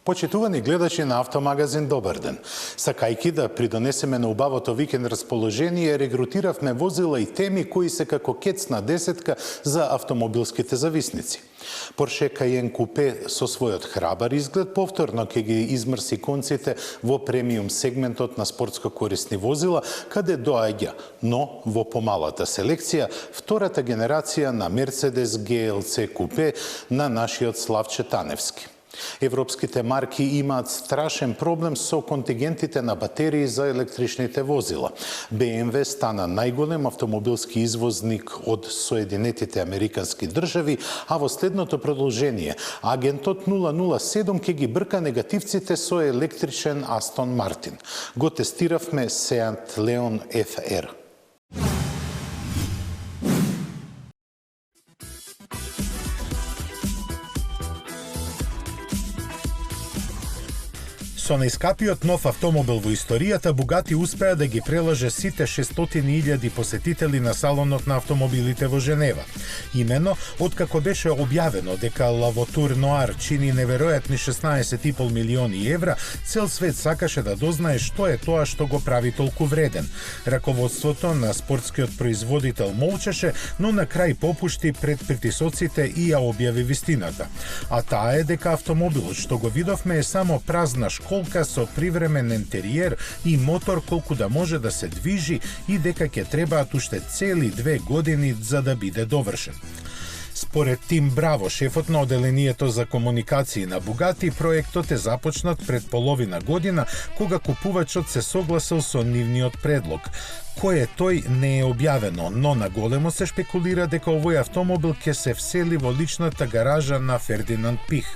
Почитувани гледачи на Автомагазин, добар ден. Сакајки да придонесеме на убавото викенд расположение, регрутиравме возила и теми кои се како кецна десетка за автомобилските зависници. Porsche Cayenne Coupe со својот храбар изглед повторно ќе ги измрси конците во премиум сегментот на спортско корисни возила, каде доаѓа, но во помалата селекција, втората генерација на Mercedes GLC Coupe на нашиот Славче Таневски. Европските марки имаат страшен проблем со контингентите на батерии за електричните возила. BMW стана најголем автомобилски извозник од Соединетите Американски држави, а во следното продолжение, агентот 007 ќе ги брка негативците со електричен Астон Мартин. Го тестиравме Seat Leon FR. Со најскапиот нов автомобил во историјата, Bugatti успеа да ги прелаже сите 600.000 посетители на салонот на автомобилите во Женева. Имено, откако беше објавено дека Lavotur Noir чини неверојатни 16,5 милиони евра, цел свет сакаше да дознае што е тоа што го прави толку вреден. Раководството на спортскиот производител молчеше, но на крај попушти пред притисоците и ја објави вистината. А таа е дека автомобилот што го видовме е само празна школа со привремен интериер и мотор колку да може да се движи и дека ќе требаат уште цели 2 години за да биде довршен. Според Тим Браво, шефот на оделението за комуникации на Bugatti, проектот е започнат пред половина година, кога купувачот се согласил со нивниот предлог. Кој е тој не е објавено, но на големо се шпекулира дека овој автомобил ќе се всели во личната гаража на Фердинанд Пих.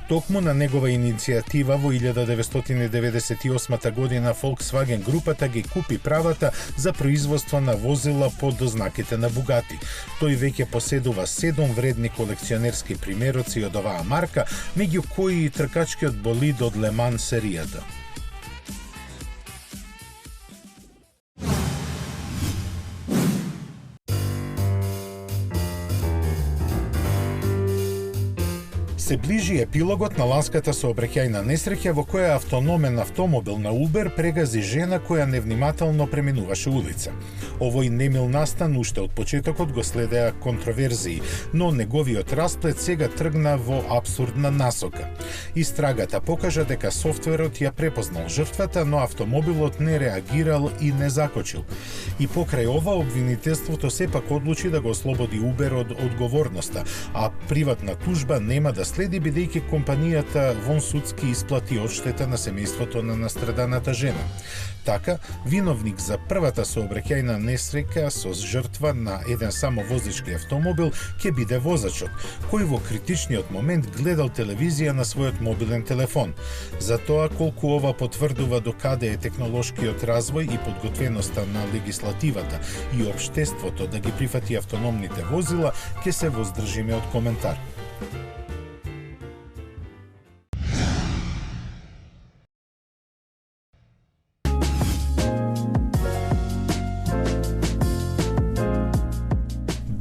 Токму на негова иницијатива во 1998 година Volkswagen групата ги купи правата за производство на возила под ознаките на Bugatti. Тој веќе поседува 7 вредни колекционерски примероци од оваа марка, меѓу кои и тркачкиот болид од Le Mans серијата. Се ближи епилогот на ланската сообраќајна несреќа во која автономен автомобил на Uber прегази жена која невнимателно преминуваше улица. Овој немил настан уште од почетокот го следеа контроверзии, но неговиот расплет сега тргна во апсурдна насока. Истрагата покажа дека софтверот ја препознал жртвата, но автомобилот не реагирал и не закочил. И покрај ова обвинителството сепак одлучи да го ослободи Uber од одговорноста, а приватна тужба нема да следи бидејќи компанијата вонсудски исплати одштета на семејството на настраданата жена. Така, виновник за првата сообраќајна несреќа со жртва на еден самовозички автомобил ќе биде возачот, кој во критичниот момент гледал телевизија на својот мобилен телефон. За тоа колку ова потврдува докаде е технолошкиот развој и подготвеноста на легислативата и општеството да ги прифати автономните возила, ќе се воздржиме од коментар.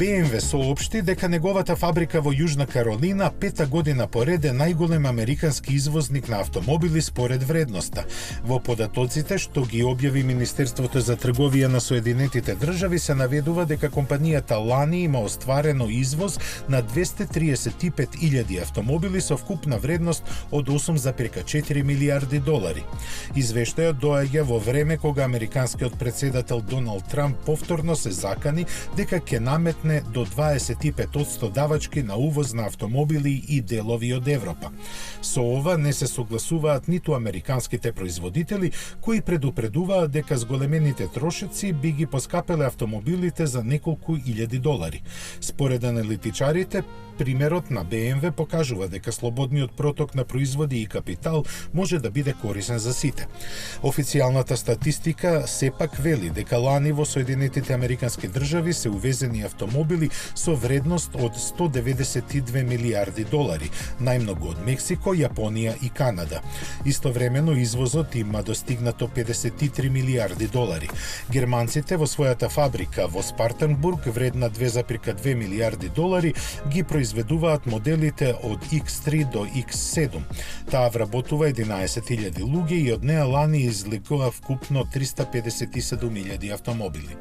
BMW соопшти дека неговата фабрика во Јужна Каролина 5-та година поред е најголем американски извозник на автомобили според вредноста. Во податоците што ги објави Министерството за трговија на Соединетите држави се наведува дека компанијата лани има остварено извоз на 235.000 автомобили со вкупна вредност од 8,4 милијарди долари. Извештајот доаѓа во време кога американскиот претседател Доналд Трамп повторно се закани дека ќе наметне до 25% давачки на увоз на автомобили и делови од Европа. Со ова не се согласуваат ниту американските производители, кои предупредуваат дека зголемените трошоци би ги поскапеле автомобилите за неколку илјади долари. Според аналитичарите, примерот на BMW покажува дека слободниот проток на производи и капитал може да биде корисен за сите. Официјалната статистика сепак вели дека лани во Соединетите Американски држави се увезени автомобили со вредност од 192 милијарди долари, најмногу од Мексико, Јапонија и Канада. Истовремено извозот има достигнато 53 милијарди долари. Германците во својата фабрика во Спартенбург, вредна 2,2 милијарди долари, ги произведуваат произведуваат моделите од X3 до X7. Таа вработува 11.000 луѓе и од неа лани излегува вкупно 357.000 автомобили.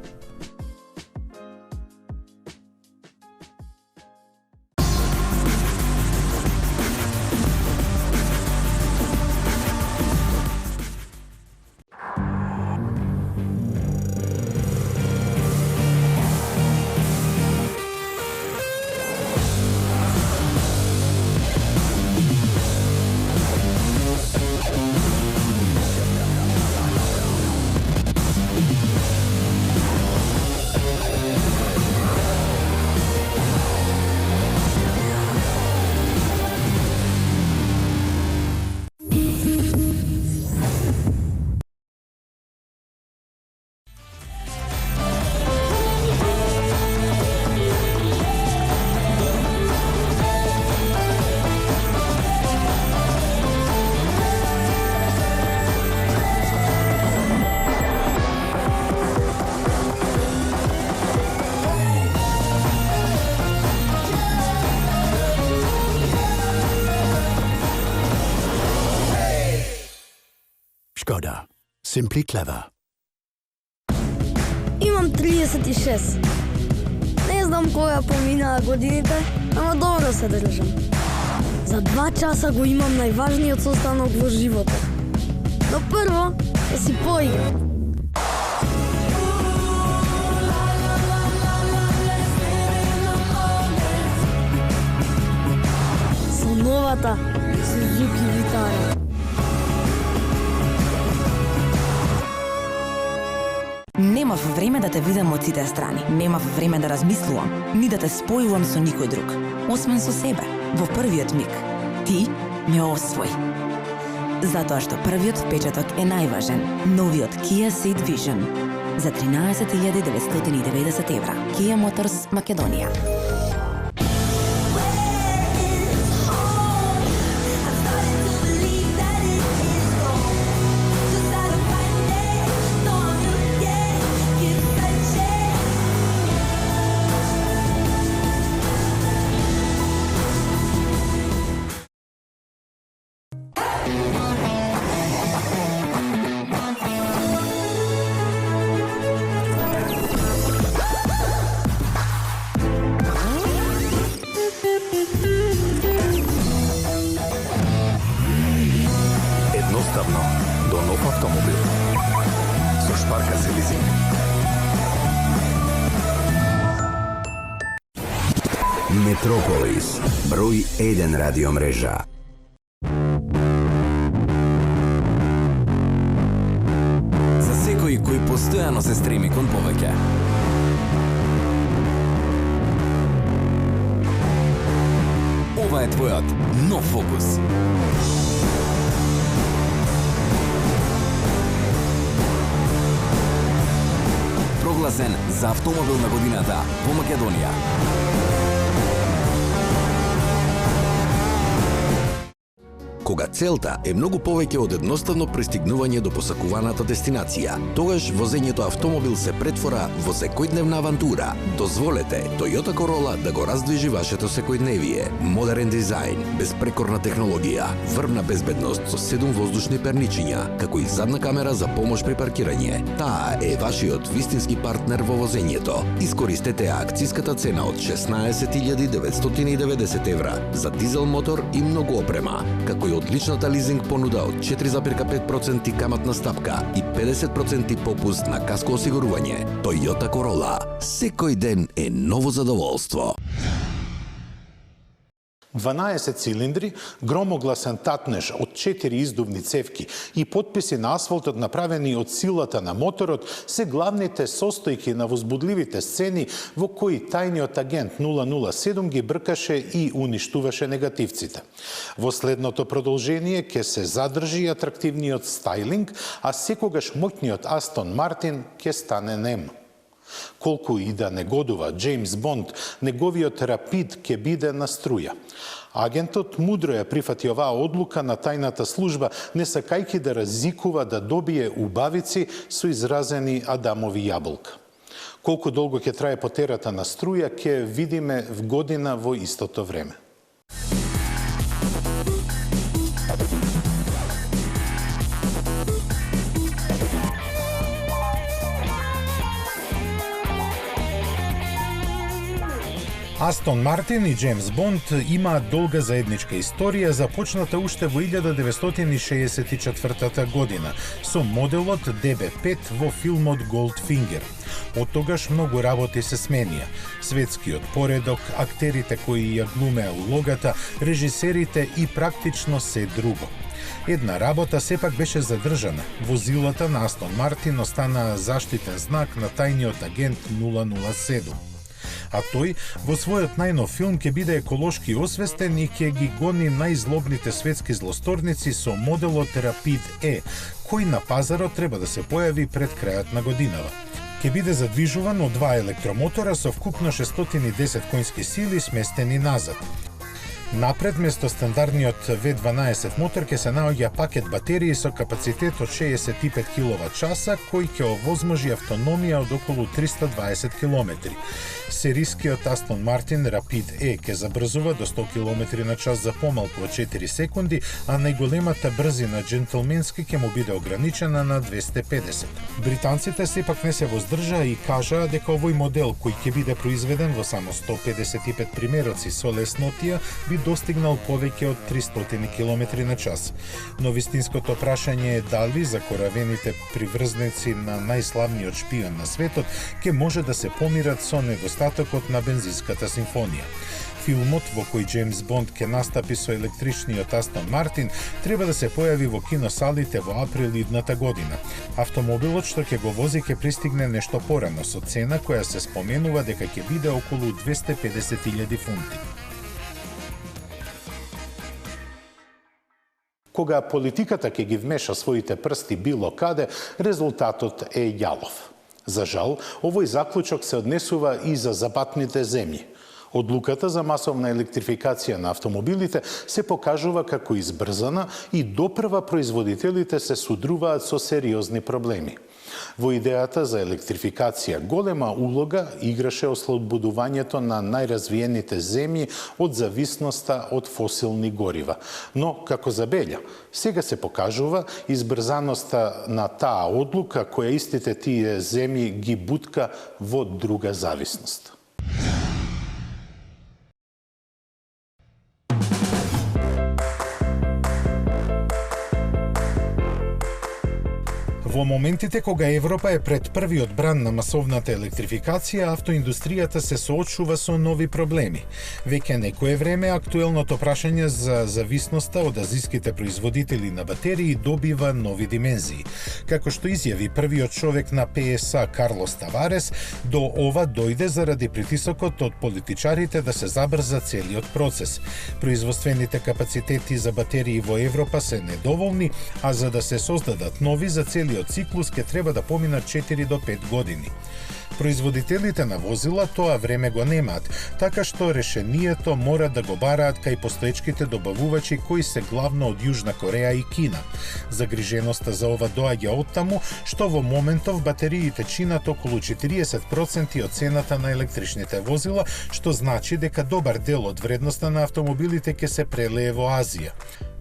Škoda. Simply clever. Имам 36. Не знам кога поминаа годините, ама добро се држам. За 2 часа го имам најважниот состанок во животот. Но прво, да си поиграм. Со новата Suzuki Vitara. Немав време да те видам од сите страни. Немав време да размислувам, ни да те спојувам со никој друг. Освен со себе, во првиот миг. Ти ме освои. Затоа што првиот впечаток е најважен. Новиот Kia Ceed Vision. За 13.990 евра. Kia Motors, Македонија. Едноставно до нов автомобил. Со Шпарка се лизинг. Метрополис, број 1 радиомрежа. За секој кој постојано се стреми кон повеќе. Ова е твојот нов фокус. Прогласен за автомобил на годината во Македонија. Кога целта е многу повеќе од едноставно пристигнување до посакуваната дестинација, тогаш возењето автомобил се претвора во секојдневна авантура. Дозволете Toyota Corolla да го раздвижи вашето секојдневие. Модерен дизајн, безпрекорна технологија, врвна безбедност со 7 воздушни перничиња, како и задна камера за помош при паркирање. Таа е вашиот вистински партнер во возењето. Искористете акциската цена од 16.990 евра за дизел мотор и многу опрема, како и одличната лизинг понуда од 4,5% каматна стапка и 50% попуст на каско осигурување. Toyota Corolla. Секој ден е ново задоволство. 12 цилиндри, громогласен татнеж од 4 издувни цевки и потписи на асфалтот направени од силата на моторот се главните состојки на возбудливите сцени во кои тајниот агент 007 ги бркаше и уништуваше негативците. Во следното продолжение ќе се задржи атрактивниот стајлинг, а секогаш моќниот Астон Мартин ќе стане нем. Колку и да негодува Джеймс Бонд, неговиот рапид ќе биде на струја. Агентот мудро ја прифати оваа одлука на тајната служба, не сакајќи да разикува да добие убавици со изразени Адамови јаболка. Колку долго ќе трае потерата на струја ќе видиме в година во истото време. Астон Мартин и Джеймс Бонд имаат долга заедничка историја, започната уште во 1964 година со моделот DB5 во филмот Goldfinger. Од тогаш многу работи се сменија. Светскиот поредок, актерите кои ја глумеа улогата, режисерите и практично се друго. Една работа сепак беше задржана. Возилата на Астон Мартин останаа заштитен знак на тајниот агент 007. А тој во својот најнов филм ќе биде еколошки освестен и ќе ги гони најзлобните светски злосторници со моделот Rapid E, кој на пазарот треба да се појави пред крајот на годинава. Ќе биде задвижуван од два електромотора со вкупно 610 конски сили сместени назад. Напред, место стандардниот V12 мотор ќе се наоѓа пакет батерии со капацитет од 65 киловат-часа, кој ќе овозможи автономија од околу 320 км. Серискиот Астон Мартин Rapid E ќе забрзува до 100 км/ч за помалку од 4 секунди, а најголемата брзина джентлменски ќе му биде ограничена на 250. Британците сепак не се воздржаа и кажаа дека овој модел, кој ќе биде произведен во само 155 примероци со леснотија, би достигнал повеќе од 300 км/ч. Но вистинското прашање е дали закоравените приврзници на најславниот шпион на светот ќе може да се помират со недостатокот на бензинската симфонија. Филмот во кој Джеймс Бонд ќе настапи со електричниот Астон Мартин треба да се појави во киносалите во април идната година. Автомобилот што ќе го вози ќе пристигне нешто порано со цена која се споменува дека ќе биде околу 250.000 фунти. Кога политиката ќе ги вмеша своите прсти било каде, резултатот е јалов. За жал, овој заклучок се однесува и за западните земји. Одлуката за масовна електрификација на автомобилите се покажува како избрзана и допрва производителите се судруваат со сериозни проблеми. Во идејата за електрификација голема улога играше ослободувањето на најразвиените земји од зависноста од фосилни горива. Но, како забелја, сега се покажува избрзаноста на таа одлука која истите тие земји ги бутка во друга зависност. Во моментите кога Европа е пред првиот бран на масовната електрификација, автоиндустријата се соочува со нови проблеми. Веќе некое време актуелното прашање за зависноста од азиските производители на батерии добива нови димензии. Како што изјави првиот човек на ПСА Карлос Таварес, до ова дојде заради притисокот од политичарите да се забрза целиот процес. Производствените капацитети за батерии во Европа се недоволни, а за да се создадат нови за целиот циклус ќе треба да поминат 4 до 5 години. Производителите на возила тоа време го немаат, така што решението мора да го бараат кај постоечките добавувачи кои се главно од Јужна Кореја и Кина. Загриженоста за ова доаѓа од таму што во моментов батериите чинат околу 40% од цената на електричните возила, што значи дека добар дел од вредноста на автомобилите ќе се прелее во Азија.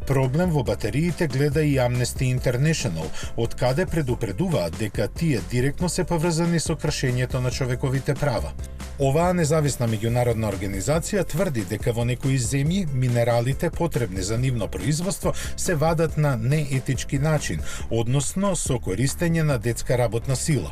Проблем во батериите гледа и Amnesty International, од каде предупредуваат дека тие директно се поврзани со кршењето на човековите права. Оваа независна меѓународна организација тврди дека во некои земји минералите потребни за нивно производство се вадат на неетички начин, односно со користење на детска работна сила.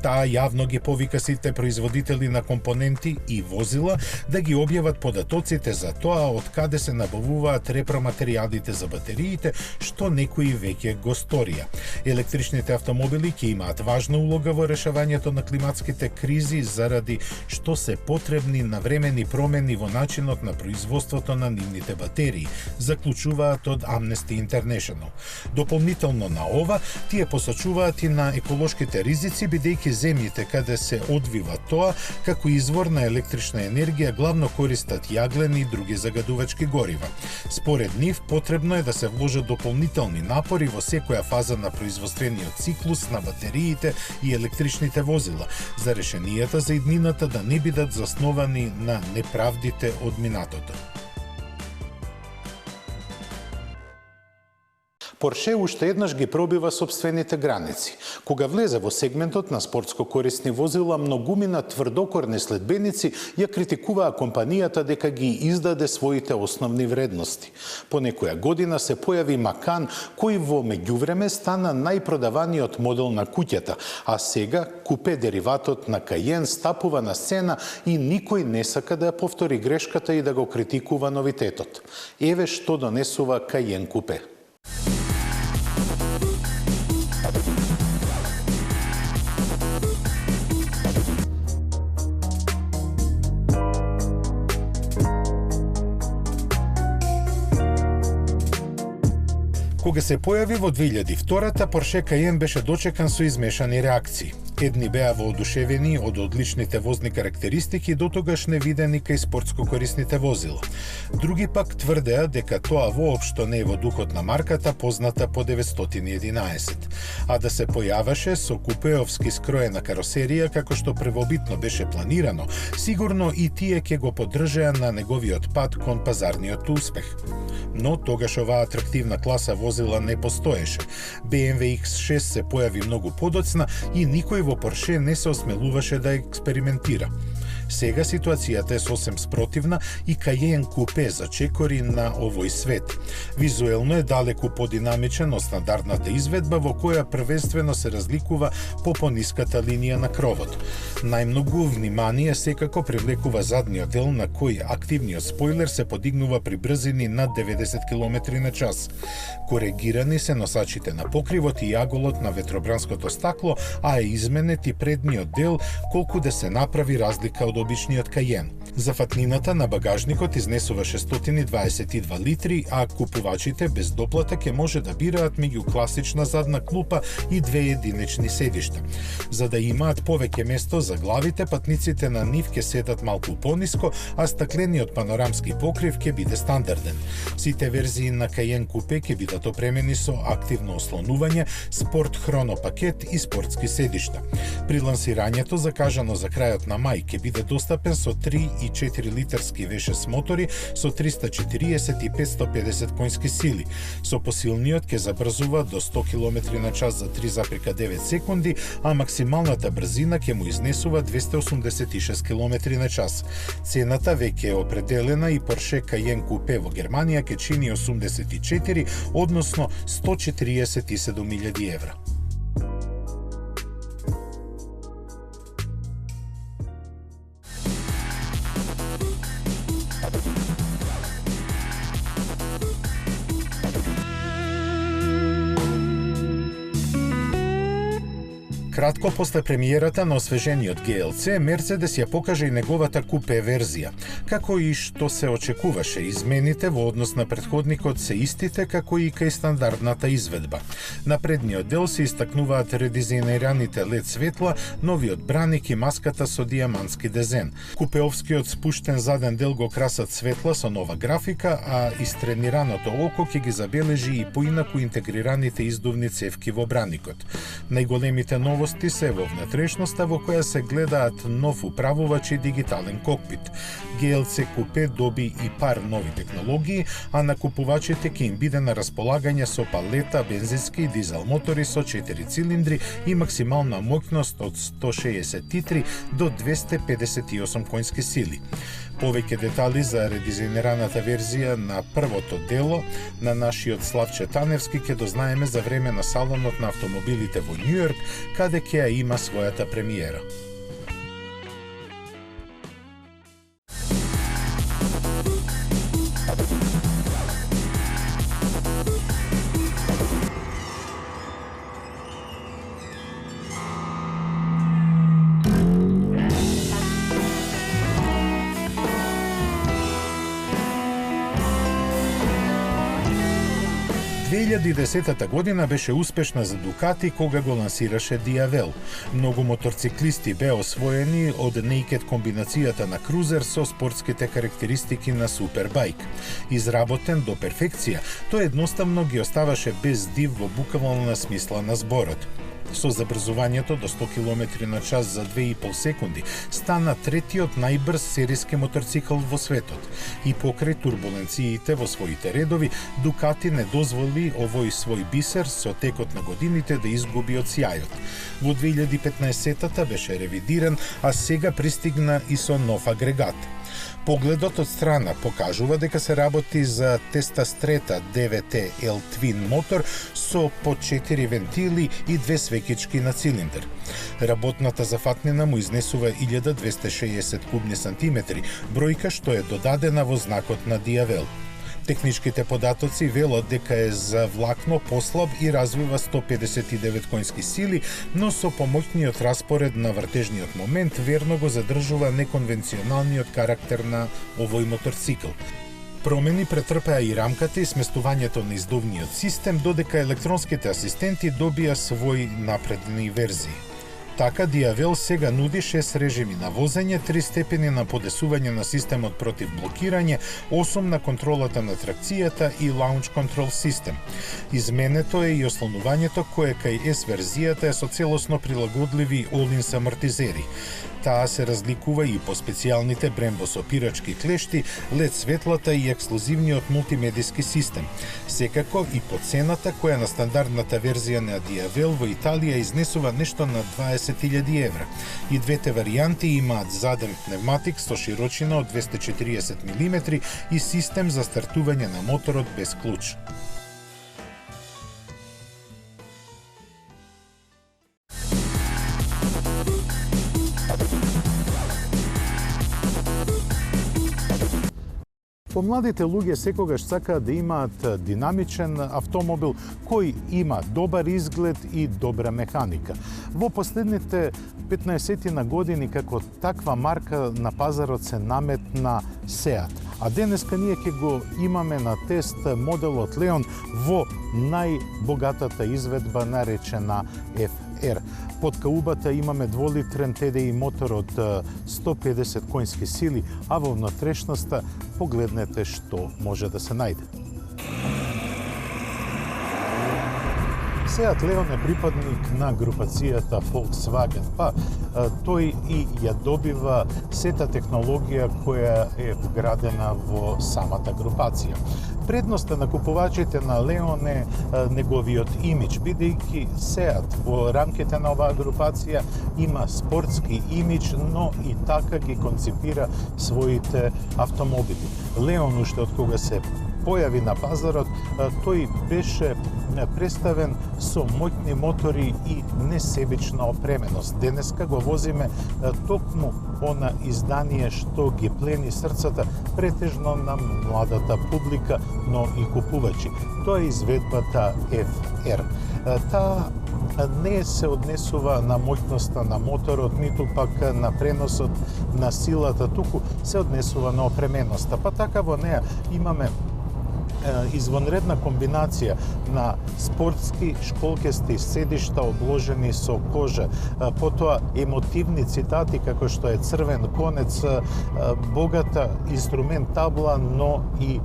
Таа јавно ги повика сите производители на компоненти и возила да ги објават податоците за тоа од каде се набавуваат репроматеријалите за батериите, што некои веќе го сторија. Електричните автомобили ќе имаат важна улога во решавањето на климатските кризи заради што се потребни навремени промени во начинот на производството на нивните батерии, заклучуваат од Amnesty International. Дополнително на ова, тие посочуваат и на еколошките ризици, бидејќи земјите каде се одвива тоа, како извор на електрична енергија главно користат јаглени и други загадувачки горива. Според нив, потребно е да се вложат дополнителни напори во секоја фаза на производствениот циклус на батериите и електричните возила, за решенијата за иднината да не бидат засновани на неправдите од минатото. Порше уште еднаш ги пробива сопствените граници. Кога влезе во сегментот на спортско корисни возила, многумина тврдокорни следбеници ја критикуваа компанијата дека ги издаде своите основни вредности. По некоја година се појави Макан, кој во меѓувреме стана најпродаваниот модел на куќата, а сега купе дериватот на Каен стапува на сцена и никој не сака да ја повтори грешката и да го критикува новитетот. Еве што донесува Каен купе. Кога се појави во 2002-та, Порше Каен беше дочекан со измешани реакции. Едни беа воодушевени од одличните возни карактеристики дотогаш невидени кај спортско корисните возила. Други пак тврдеа дека тоа воопшто не е во духот на марката позната по 911, а да се појаваше со купеовски скроена каросерија како што првобитно беше планирано, сигурно и тие ќе го поддржеа на неговиот пат кон пазарниот успех. Но тогаш оваа атрактивна класа возила не постоеше. BMW X6 се појави многу подоцна и никој во Порше не се осмелуваше да експериментира. Сега ситуацијата е сосем спротивна и Каен купе зачекори на овој свет. Визуелно е далеку подинамичен од стандардната изведба во која првенствено се разликува по пониската линија на кровот. Најмногу внимание секако привлекува задниот дел на кој активниот спойлер се подигнува при брзини над 90 км на час. Коригирани се носачите на покривот и јаголот на ветробранското стакло, а е изменет и предниот дел колку да се направи разлика од обичниот Каен. Зафатнината на багажникот изнесува 622 литри, а купувачите без доплата ќе може да бираат меѓу класична задна клупа и две единични седишта. За да имаат повеќе место за главите, патниците на нив ќе седат малку пониско, а стаклениот панорамски покрив ќе биде стандарден. Сите верзии на Каен купе ќе бидат опремени со активно ослонување, спорт хроно пакет и спортски седишта. При лансирањето, закажано за крајот на мај, ќе биде достапен со 3 и 4 литарски V6 мотори со 340 и 550 конски сили. Со посилниот ќе забрзува до 100 км на час за 3,9 секунди, а максималната брзина ќе му изнесува 286 км на час. Цената веќе е определена и Порше Каен купе во Германија ќе чини 84, односно 147.000 евра. Кратко после премиерата на освежениот GLC, Мерцедес ја покажа и неговата купе верзија. Како и што се очекуваше, измените во однос на претходникот се истите како и кај стандардната изведба. На предниот дел се истакнуваат редизајнираните LED светла, новиот браник и маската со дијамантски дезен. Купеовскиот спуштен заден дел го красат светла со нова графика, а истренираното око ќе ги забележи и поинаку интегрираните издувни цевки во браникот. Најголемите новости се во внатрешноста во која се гледаат нов управувач и дигитален кокпит. GLC купе доби и пар нови технологии, а на купувачите ќе им биде на располагање со палета бензински и дизел мотори со 4 цилиндри и максимална моќност од 163 до 258 конски сили. Повеќе детали за редизајнираната верзија на првото дело на нашиот Славче Таневски ќе дознаеме за време на салонот на автомобилите во Њујорк, каде ќе ја има својата премиера. 2010 година беше успешна за Дукати кога го лансираше Диавел. Многу моторциклисти беа освоени од Naked комбинацијата на крузер со спортските карактеристики на супербајк. Изработен до перфекција, тој едноставно ги оставаше без див во буквална смисла на зборот. Со забрзувањето до 100 км на час за 2,5 секунди, стана третиот најбрз серијски моторцикл во светот. И покрај турбуленциите во своите редови, Дукати не дозволи овој свој бисер со текот на годините да изгуби од сјајот. Во 2015-та беше ревидиран, а сега пристигна и со нов агрегат. Погледот од страна покажува дека се работи за Тестастрета 9L Twin мотор со по 4 вентили и 2 свекички на цилиндер. Работната зафатнина му изнесува 1260 кубни сантиметри, бројка што е додадена во знакот на Диавел. Техничките податоци велат дека е за влакно послаб и развива 159 конски сили, но со помоќниот распоред на вртежниот момент верно го задржува неконвенционалниот карактер на овој моторцикл. Промени претрпеа и рамката и сместувањето на издувниот систем, додека електронските асистенти добија свои напредни верзии. Така, Диавел сега нуди 6 режими на возење, 3 степени на подесување на системот против блокирање, 8 на контролата на тракцијата и Launch Control систем. Изменето е и ослонувањето кое кај S верзијата е со целосно прилагодливи all-in амортизери. Таа се разликува и по специјалните Brembo сопирачки клешти, LED светлата и ексклузивниот мултимедиски систем. Секако и по цената која на стандардната верзија на Диавел во Италија изнесува нешто на 20.000 евра. И двете варијанти имаат заден пневматик со широчина од 240 мм и систем за стартување на моторот без клуч. Помладите луѓе секогаш сакаат да имаат динамичен автомобил кој има добар изглед и добра механика. Во последните 15 години како таква марка на пазарот се наметна Seat. А денеска ние ќе го имаме на тест моделот Leon во најбогатата изведба наречена FR. Под каубата имаме 2-литрен TDI мотор од 150 конски сили, а во внатрешноста погледнете што може да се најде. Seat Leon е припадник на групацијата Volkswagen, па тој и ја добива сета технологија која е вградена во самата групација. Предноста на купувачите на Leon е неговиот имидж, бидејќи Seat во рамките на оваа групација има спортски имидж, но и така ги концепира своите автомобили. Leon уште од кога се појави на пазарот, тој беше представен со моќни мотори и несебична опременост. Денеска го возиме токму она издание што ги плени срцата претежно на младата публика, но и купувачи. Тоа е изведбата FR. Таа не се однесува на моќноста на моторот, ниту пак на преносот на силата, туку се однесува на опременоста. Па така во неа имаме извонредна комбинација на спортски школкести седишта обложени со кожа, потоа емотивни цитати како што е црвен конец, богата инструмент табла, но и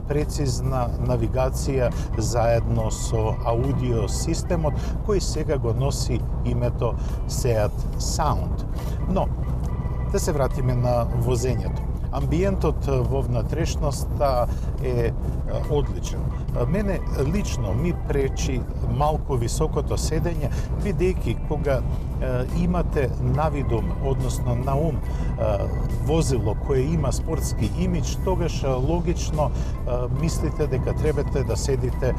прецизна навигација заедно со аудио системот кој сега го носи името Seat Sound. Но да се вратиме на возењето. Амбиентот во внатрешноста е одличен. Мене лично ми пречи малку високото седење, бидејќи кога имате навидум, односно на ум, возило кое има спортски имидж, тогаш логично мислите дека требате да седите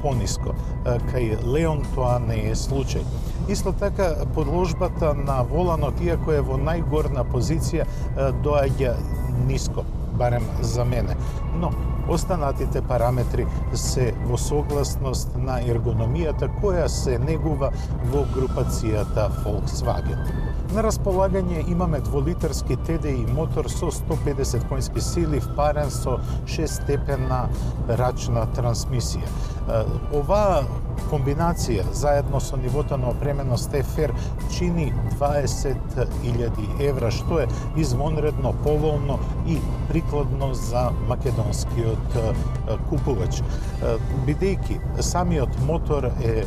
пониско. Кај Leon тоа не е случај. Исто така, подложбата на воланот, иако е во најгорна позиција, доаѓа ниско. барем за мене. Но останатите параметри се во согласност на ергономијата која се негува во групацијата Volkswagen. На располагање имаме дволитарски TDI мотор со 150 конски сили впарен со 6-степена рачна трансмисија. Оваа комбинација заедно со нивото на опременост FR чини 20.000 евра, што е извонредно поволно и прикладно за македонскиот купувач. Бидејќи самиот мотор е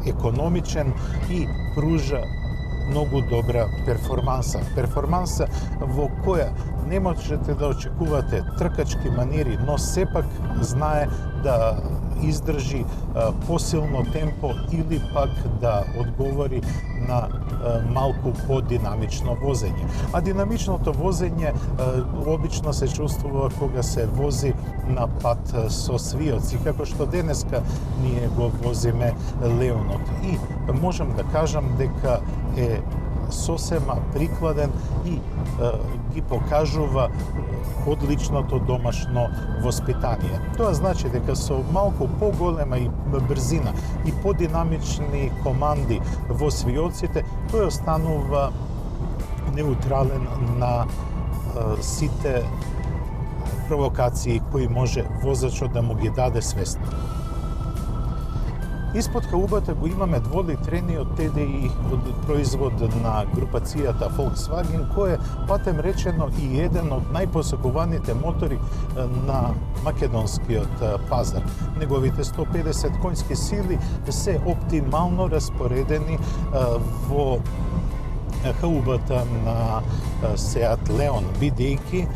економичен и пружа многу добра перформанса. Перформанса во која не можете да очекувате тркачки манири, но сепак знае да издржи посилно темпо или пак да одговори на малку подинамично возење. А динамичното возење обично се чувствува кога се вози на пат со свиоци, како што денеска ние го возиме Леонот. И можам да кажам дека е сосема прикладен и ги покажува одличното домашно воспитание. Тоа значи дека со малку поголема и брзина и подинамични команди во свиоците, тој останува неутрален на сите провокации кои може возачот да му ги даде свесно. Испод каубата го имаме дволитрениот TDI од производ на групацијата Volkswagen, кој е, патем речено, и еден од најпосакуваните мотори на македонскиот пазар. Неговите 150 конски сили се оптимално распоредени во хаубата на Seat Leon, бидејќи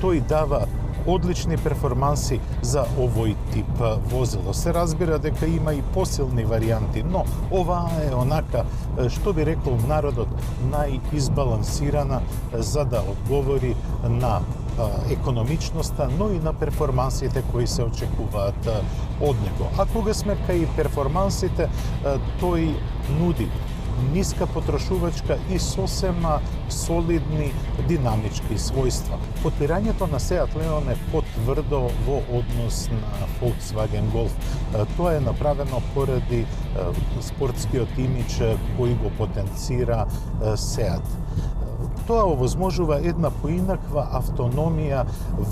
тој дава одлични перформанси за овој тип возило. Се разбира дека има и посилни варијанти, но оваа е онака, што би рекол народот, најизбалансирана за да одговори на економичноста, но и на перформансите кои се очекуваат од него. А кога сме кај перформансите, тој нуди ниска потрошувачка и сосема солидни динамички својства. Подпирањето на Seat Leon е потврдо во однос на Volkswagen Golf. Тоа е направено поради спортскиот имидж кој го потенцира Seat. Тоа овозможува една поинаква автономија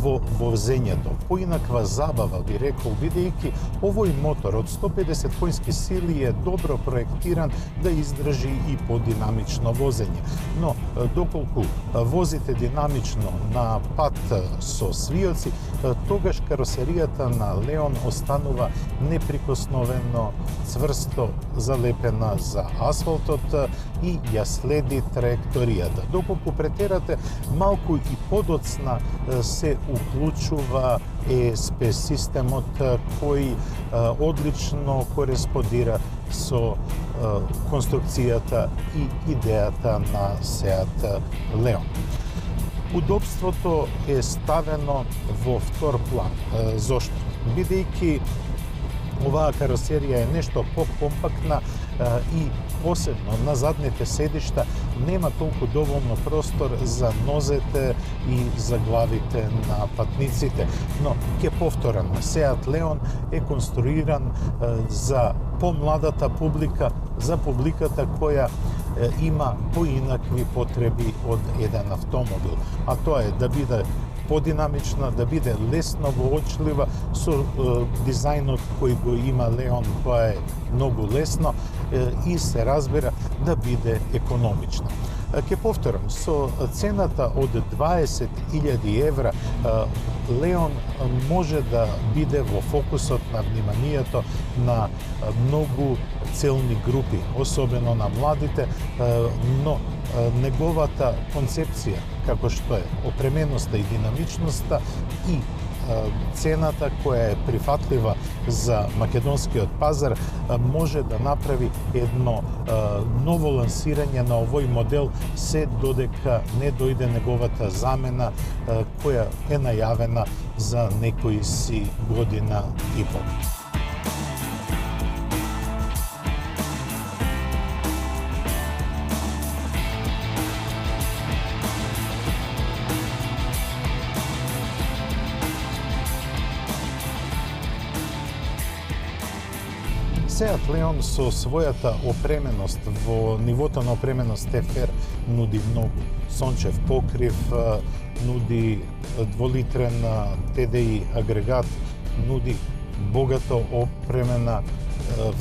во возењето, поинаква забава, би рекол, бидејќи овој мотор од 150 конски сили е добро проектиран да издржи и подинамично возење. Но доколку возите динамично на пат со свиоци, тогаш каросеријата на Leon останува неприкосновено цврсто залепена за асфалтот и ја следи траекторијата. Доколку претерате, малку и подоцна се уклучува ESP системот кој одлично кореспондира со конструкцијата и идејата на Seat Leon. Удобството е ставено во втор план. Зошто? Бидејќи оваа каросерија е нешто покомпактна и посебно на задните седишта нема толку доволно простор за нозете и за главите на патниците. Но ќе повторам, Seat Leon е конструиран за помладата публика, за публиката која има поинакви потреби од еден автомобил. А тоа е да биде подинамична, да биде лесно воочлива со дизајнот кој го има Leon, тоа е многу лесно и се разбира да биде економична. Ке повторам, со цената од 20.000 евра, Leon може да биде во фокусот на вниманието на многу целни групи, особено на младите, но неговата концепција, како што е опременоста и динамичноста и цената која е прифатлива за македонскиот пазар може да направи едно ново лансирање на овој модел се додека не дојде неговата замена која е најавена за некои си година и пол. Seat Leon со својата опременост, во нивото на опременост TFR нуди многу. Сончев покрив, нуди дволитрен TDI агрегат, нуди богато опремена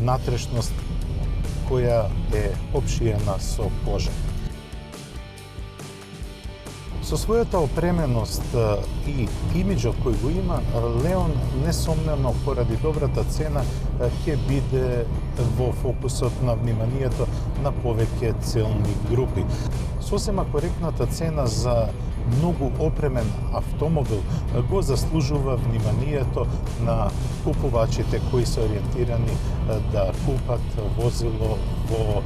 внатрешност која е обшиена со кожа. Со својата опременост и имиџот кој го има, Леон несомнено поради добрата цена ќе биде во фокусот на вниманието на повеќе целни групи. Сосема коректната цена за многу опремен автомобил го заслужува вниманието на купувачите кои се ориентирани да купат возило во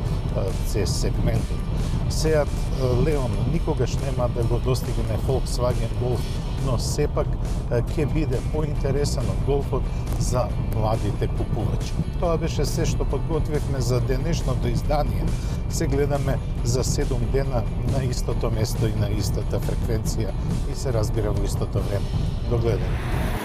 C сегментот. Seat Leon никогаш нема да го достигне Volkswagen Golf, но сепак ќе биде поинтересен од Голфот за младите купувачи. Тоа беше се што подготвивме за денешното издание. Се гледаме за 7 дена на истото место и на истата фреквенција и се разбира во истото време. До гледање.